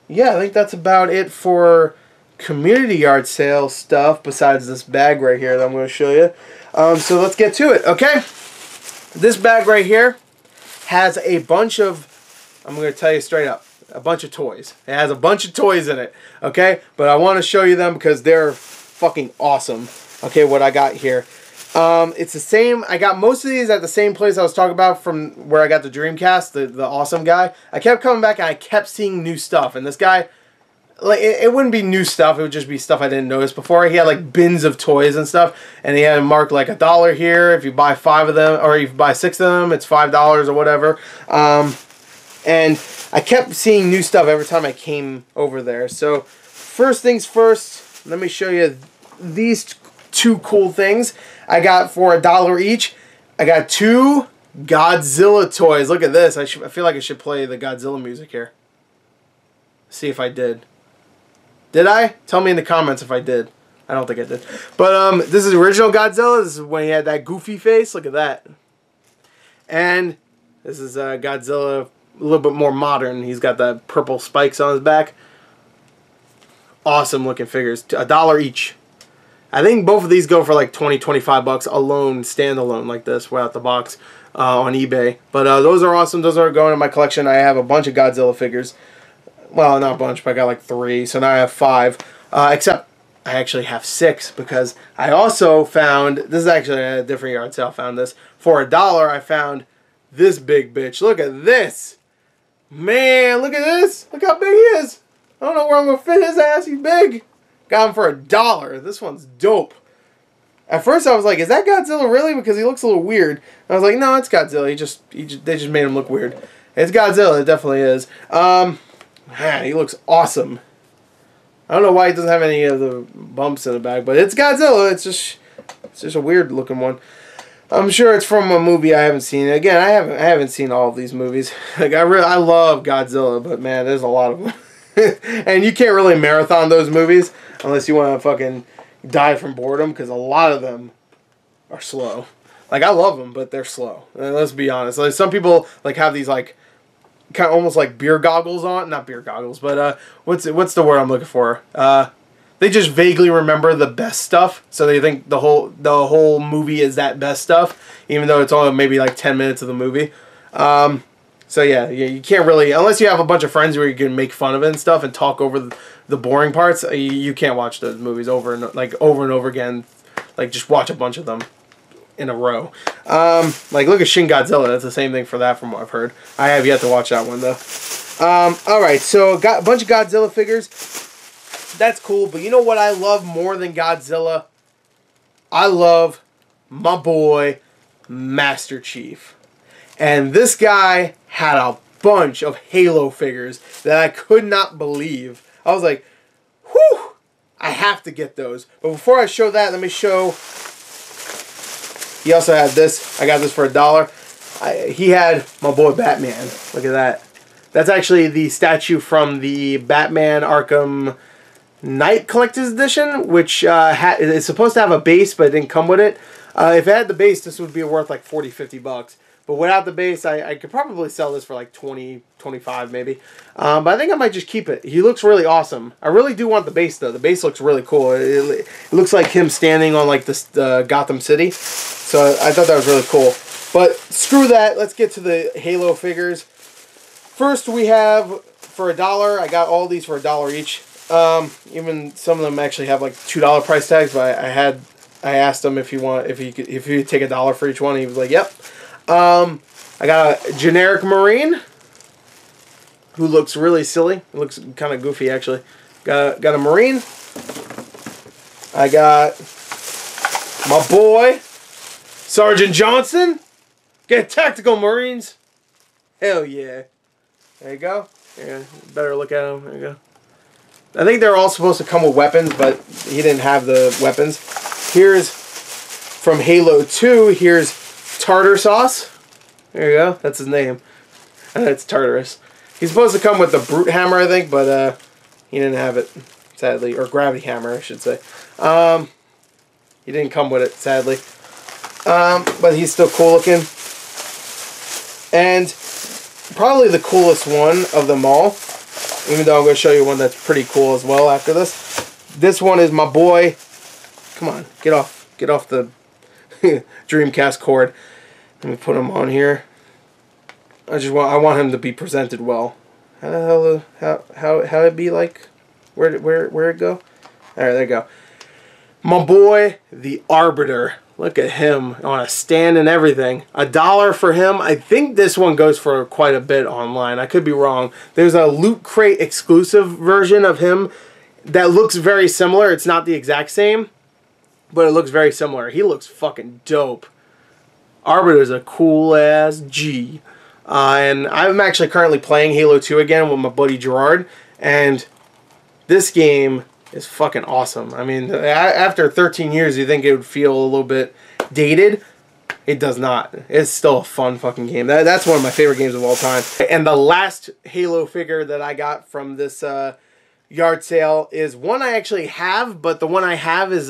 Yeah, I think that's about it for community yard sale stuff besides this bag right here that I'm going to show you. So let's get to it, okay? This bag right here has a bunch of, I'm going to tell you straight up, a bunch of toys. It has a bunch of toys in it, okay? But I want to show you them because they're fucking awesome, okay, what I got here. It's the same, I got most of these at the same place I was talking about from where I got the Dreamcast, the awesome guy. I kept coming back and I kept seeing new stuff, and this guy, like, it wouldn't be new stuff, it would just be stuff I didn't notice before. He had like bins of toys and stuff, and he had them marked like $1 here. If you buy 5 of them, or if you buy 6 of them, it's $5 or whatever. And I kept seeing new stuff every time I came over there. So first things first, let me show you these 2 cool things I got for $1 each. I got 2 Godzilla toys. Look at this. I feel like I should play the Godzilla music here. See if I did. Did I? Tell me in the comments if I did. I don't think I did. But this is original Godzilla. This is when he had that goofy face. Look at that. And this is Godzilla, a little bit more modern. He's got the purple spikes on his back. Awesome looking figures. $1 each. I think both of these go for like 20, 25 bucks alone, standalone like this, without the box, on eBay. But those are awesome. Those are going in my collection. I have a bunch of Godzilla figures. Well, not a bunch, but I got like 3. So now I have 5. Except I actually have 6 because I also found, this is actually a different yard sale, I found this. For $1, I found this big bitch. Look at this. Man, look at this. Look how big he is. I don't know where I'm going to fit his ass. He's big. Got him for $1. This one's dope. At first I was like, is that Godzilla really? Because he looks a little weird. I was like, no, it's Godzilla. They just made him look weird. It's Godzilla. It definitely is. Man, he looks awesome. I don't know why he doesn't have any of the bumps in the back, but it's Godzilla. It's just a weird looking one. I'm sure it's from a movie I haven't seen. Again, I haven't seen all of these movies. Like I love Godzilla, but man, there's a lot of them. And you can't really marathon those movies unless you want to fucking die from boredom, because a lot of them are slow. Like, I love them, but they're slow. And let's be honest. Like, some people like have these like kind of almost like beer goggles on. Not beer goggles, but what's the word I'm looking for? They just vaguely remember the best stuff, so they think the whole movie is that best stuff, even though it's only maybe like 10 minutes of the movie. So yeah, you can't really, unless you have a bunch of friends where you can make fun of it and stuff and talk over the boring parts. You can't watch those movies over and over again. Like, just watch a bunch of them in a row. Like, look at Shin Godzilla. That's the same thing for that, from what I've heard. I have yet to watch that one though. All right, so got a bunch of Godzilla figures. That's cool, but you know what I love more than Godzilla? I love my boy Master Chief. And this guy had a bunch of Halo figures that I could not believe. I was like, whew, I have to get those. But before I show that, let me show. He also had this. I got this for $1. He had my boy Batman. Look at that. That's actually the statue from the Batman Arkham Knight Collector's Edition, which is supposed to have a base, but it didn't come with it. If it had the base, this would be worth like 40, 50 bucks. But without the base, I could probably sell this for like 20, 25 maybe. But I think I might just keep it. He looks really awesome. I really do want the base though. The base looks really cool. It looks like him standing on like this Gotham City. So I thought that was really cool. But screw that. Let's get to the Halo figures. First we have, for $1, I got all these for $1 each. Even some of them actually have like $2 price tags, but I asked him if he could take $1 for each one. And he was like, yep. I got a generic Marine who looks really silly. It looks kind of goofy, actually. Got a Marine. I got my boy Sergeant Johnson. Get tactical Marines. Hell yeah. There you go. Yeah, better look at him. There you go. I think they're all supposed to come with weapons, but he didn't have the weapons. Here's from Halo 2. Here's Tartar Sauce. There you go. That's his name. It's Tartarus. He's supposed to come with the Brute Hammer, I think, but he didn't have it, sadly. Or Gravity Hammer, I should say. He didn't come with it, sadly. But he's still cool looking. And probably the coolest one of them all, even though I'm going to show you one that's pretty cool as well after this. This one is my boy. Come on, get off the Dreamcast cord. Let me put him on here. I want him to be presented well. How the hell how it be like? Where it go? All right, there you go. My boy, the Arbiter. Look at him on a stand and everything. $1 for him. I think this one goes for quite a bit online. I could be wrong. There's a Loot Crate exclusive version of him that looks very similar. It's not the exact same, but it looks very similar. He looks fucking dope. Arbiter's a cool ass G. And I'm actually currently playing Halo 2 again with my buddy Gerard, and this game is fucking awesome. I mean, after 13 years, you think it would feel a little bit dated. It does not. It's still a fun fucking game. That's one of my favorite games of all time. And the last Halo figure that I got from this yard sale is one I actually have, but the one I have is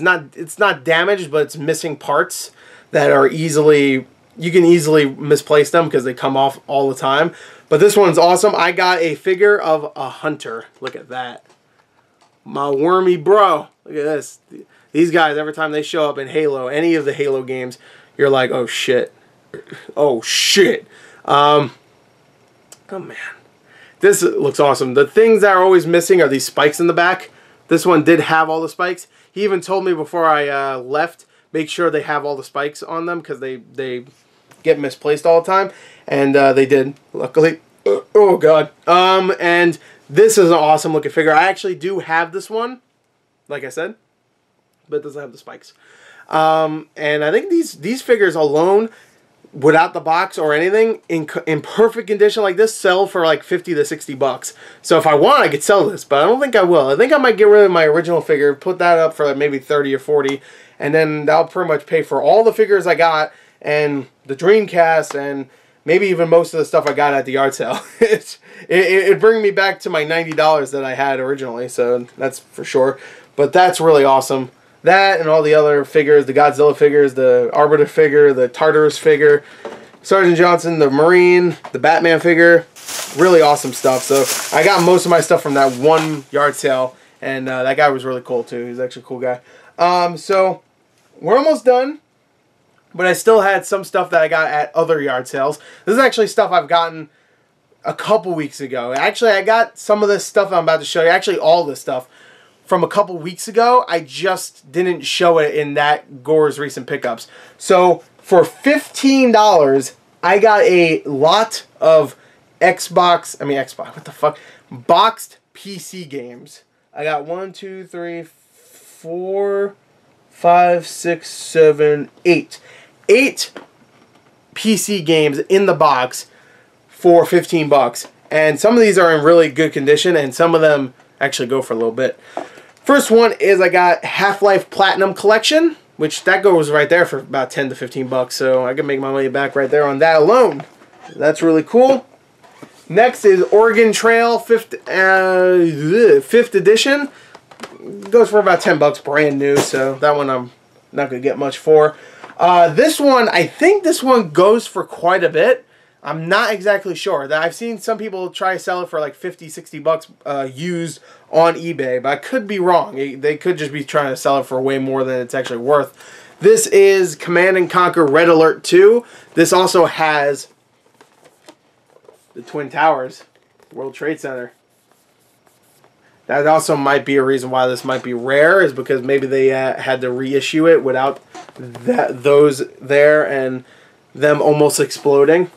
not damaged, but it's missing parts that are you can easily misplace them because they come off all the time. But this one's awesome. I got a figure of a hunter. Look at that. My wormy bro. Look at this. These guys, every time they show up in Halo, any of the Halo games, you're like, oh shit. Oh shit. Oh man. This looks awesome. The things that are always missing are these spikes in the back. This one did have all the spikes. He even told me before I left, make sure they have all the spikes on them because they get misplaced all the time. And they did, luckily. Oh god. And this is an awesome looking figure. I actually do have this one, like I said, but it doesn't have the spikes. And I think these figures alone, without the box or anything, in perfect condition like this, sell for like 50 to 60 bucks. So if I want, I could sell this, but I don't think I will. I think I might get rid of my original figure, put that up for like maybe 30 or 40, and then that'll pretty much pay for all the figures I got and the Dreamcast and maybe even most of the stuff I got at the yard sale. It bring me back to my $90 that I had originally, so that's for sure. But that's really awesome. That and all the other figures, the Godzilla figures, the Arbiter figure, the Tartarus figure, Sergeant Johnson, the Marine, the Batman figure. Really awesome stuff. So I got most of my stuff from that one yard sale, and that guy was really cool too. He's actually a cool guy. So we're almost done, but I still had some stuff that I got at other yard sales. This is actually stuff I've gotten a couple weeks ago. Actually, I got some of this stuff I'm about to show you, actually all this stuff, from a couple weeks ago. I just didn't show it in that Gors recent pickups. So for $15, I got a lot of boxed PC games. I got 1, 2, 3, 4, 5, 6, 7, 8. 8 PC games in the box for 15 bucks. And some of these are in really good condition, and some of them actually go for a little bit. First one is I got Half-Life Platinum Collection, which that goes right there for about 10 to 15 bucks. So I can make my money back right there on that alone. That's really cool. Next is Oregon Trail 5th edition. Goes for about 10 bucks, brand new. So that one I'm not going to get much for. This one, I think this one goes for quite a bit. I'm not exactly sure. I've seen some people try to sell it for like 50, 60 bucks used on eBay, but I could be wrong. They could just be trying to sell it for way more than it's actually worth. This is Command & Conquer Red Alert 2. This also has the Twin Towers, World Trade Center. That also might be a reason why this might be rare, is because maybe they had to reissue it without those there and them almost exploding.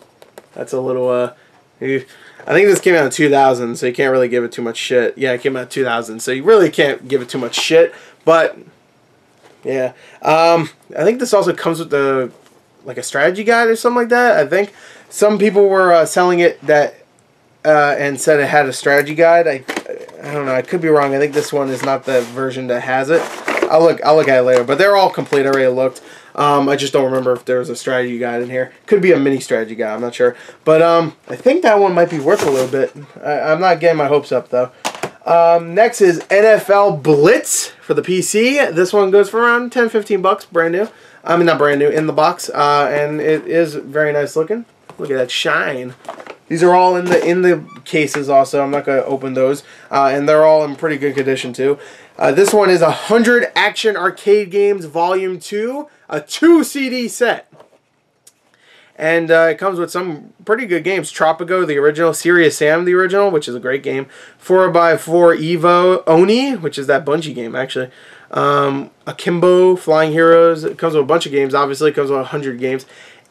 That's a little, I think this came out in 2000, so you can't really give it too much shit. Yeah, it came out in 2000, so you really can't give it too much shit. But, yeah. I think this also comes with like a strategy guide or something like that. I think some people were selling it and said it had a strategy guide. I don't know. I could be wrong. I think this one is not the version that has it. I'll look at it later. But they're all complete. I already looked. I just don't remember if there was a strategy guide in here. Could be a mini strategy guide. I'm not sure. But I think that one might be worth a little bit. I'm not getting my hopes up, though. Next is NFL Blitz for the PC. This one goes for around 10, 15 bucks. Brand new. I mean, not brand new. In the box. And it is very nice looking. Look at that shine. These are all in the cases also. I'm not going to open those. And they're all in pretty good condition, too. This one is 100 Action Arcade Games Volume 2. A 2-CD set. And it comes with some pretty good games. Tropico, the original. Serious Sam, the original, which is a great game. 4x4 Evo Oni, which is that Bungie game, actually. Akimbo, Flying Heroes. It comes with a bunch of games. Obviously, it comes with 100 games.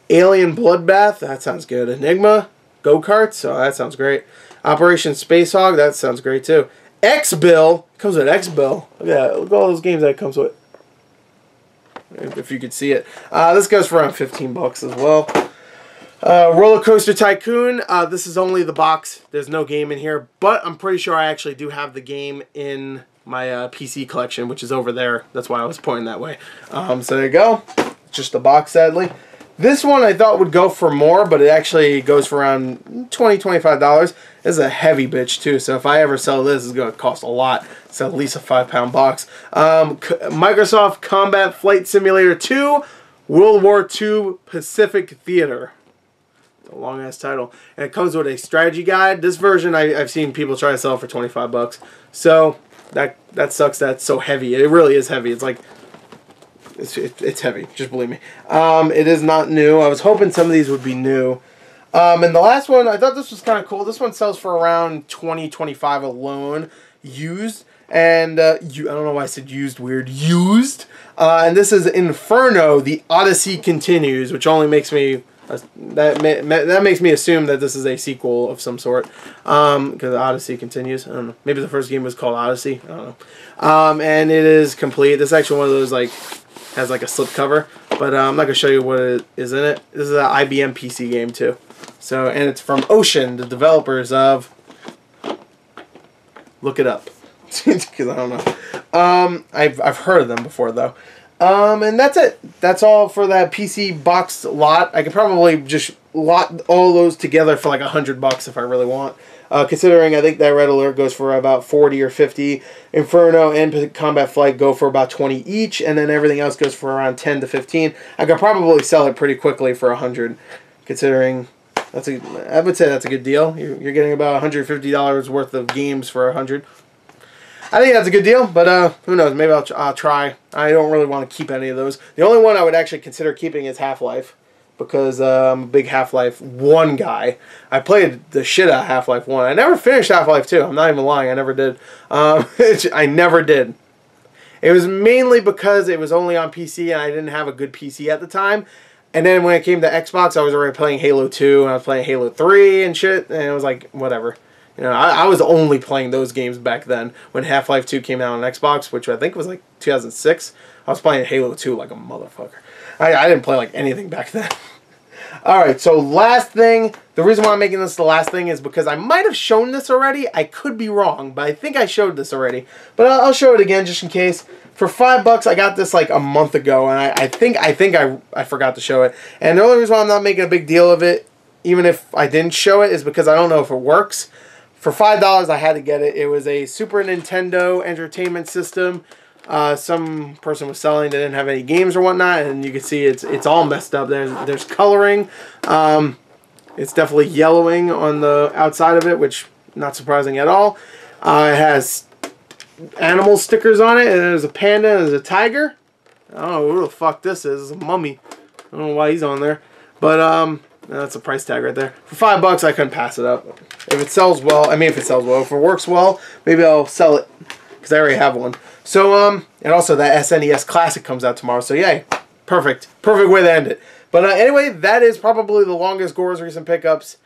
Alien Bloodbath. That sounds good. Enigma. Go-Karts. Oh, that sounds great. Operation Space Hog. That sounds great, too. X-Bill. Comes with X-Bill. Look at that. Look at all those games that it comes with. If you could see it. This goes for around 15 bucks as well. Roller Coaster Tycoon. This is only the box. There's no game in here. But I'm pretty sure I actually do have the game in my PC collection, which is over there. That's why I was pointing that way. So there you go. Just the box, sadly. This one I thought would go for more, but it actually goes for around $20–25. This is a heavy bitch too, so if I ever sell this, it's going to cost a lot. It's at least a 5-pound box. Microsoft Combat Flight Simulator 2, World War II Pacific Theater. It's a long-ass title. And it comes with a strategy guide. This version, I've seen people try to sell for 25 bucks. So, that sucks that's so heavy. It really is heavy. It's like... It's heavy, just believe me. It is not new. I was hoping some of these would be new. And the last one, I thought this was kind of cool. This one sells for around $20–25 alone, used. And I don't know why I said used weird. Used. And this is Inferno: The Odyssey Continues, which only makes me that makes me assume that this is a sequel of some sort. Because Odyssey Continues. I don't know. Maybe the first game was called Odyssey. I don't know. And it is complete. This is actually one of those like. Has like a slip cover, but I'm not gonna show you what it is in it. This is an IBM PC game too. So, and it's from Ocean, the developers of. Look it up, because I don't know. I've heard of them before though. And that's it. That's all for that PC box lot. I could probably just lot all those together for like $100 if I really want. Considering I think that Red Alert goes for about 40 or 50. Inferno and Combat Flight go for about 20 each, and then everything else goes for around 10 to 15. I could probably sell it pretty quickly for 100, considering I would say that's a good deal. You're getting about $150 worth of games for 100. I think that's a good deal, but who knows? Maybe I'll try. I don't really want to keep any of those. The only one I would actually consider keeping is Half-Life, because I'm a big Half-Life 1 guy. I played the shit out of Half-Life 1. I never finished Half-Life 2. I'm not even lying. I never did. I never did. It was mainly because it was only on PC and I didn't have a good PC at the time. And then when it came to Xbox, I was already playing Halo 2 and I was playing Halo 3 and shit. And it was like, whatever. You know, I was only playing those games back then when Half-Life 2 came out on Xbox, which I think was like 2006. I was playing Halo 2 like a motherfucker. I didn't play like anything back then. Alright, so last thing. The reason why I'm making this the last thing is because I might have shown this already. I could be wrong, but I think I showed this already. But I'll show it again just in case. For $5, I got this like a month ago, and I think I forgot to show it. And the only reason why I'm not making a big deal of it, even if I didn't show it, is because I don't know if it works. For $5, I had to get it. It was a Super Nintendo Entertainment System. Some person was selling. They didn't have any games or whatnot, and you can see it's all messed up. There's coloring. It's definitely yellowing on the outside of it, which not surprising at all. It has animal stickers on it, and there's a panda and there's a tiger. I don't know who the fuck this is. It's a mummy. I don't know why he's on there, but that's a price tag right there. For $5, I couldn't pass it up. If it sells well, if it sells well, if it works well, maybe I'll sell it, because I already have one. So, and also that SNES Classic comes out tomorrow, so yay. Perfect. Perfect way to end it. But anyway, that is probably the longest Gors recent pickups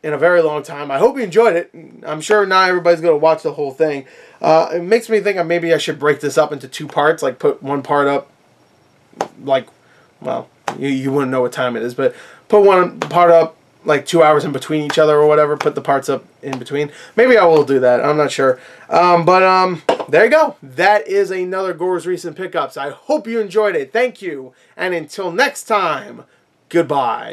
in a very long time. I hope you enjoyed it. I'm sure not everybody's going to watch the whole thing. It makes me think maybe I should break this up into 2 parts, like put one part up, like, well, you wouldn't know what time it is, but put one part up like 2 hours in between each other or whatever, put the parts up in between. Maybe I will do that. I'm not sure. But there you go. That is another Gors recent pickups. I hope you enjoyed it. Thank you. And until next time, goodbye.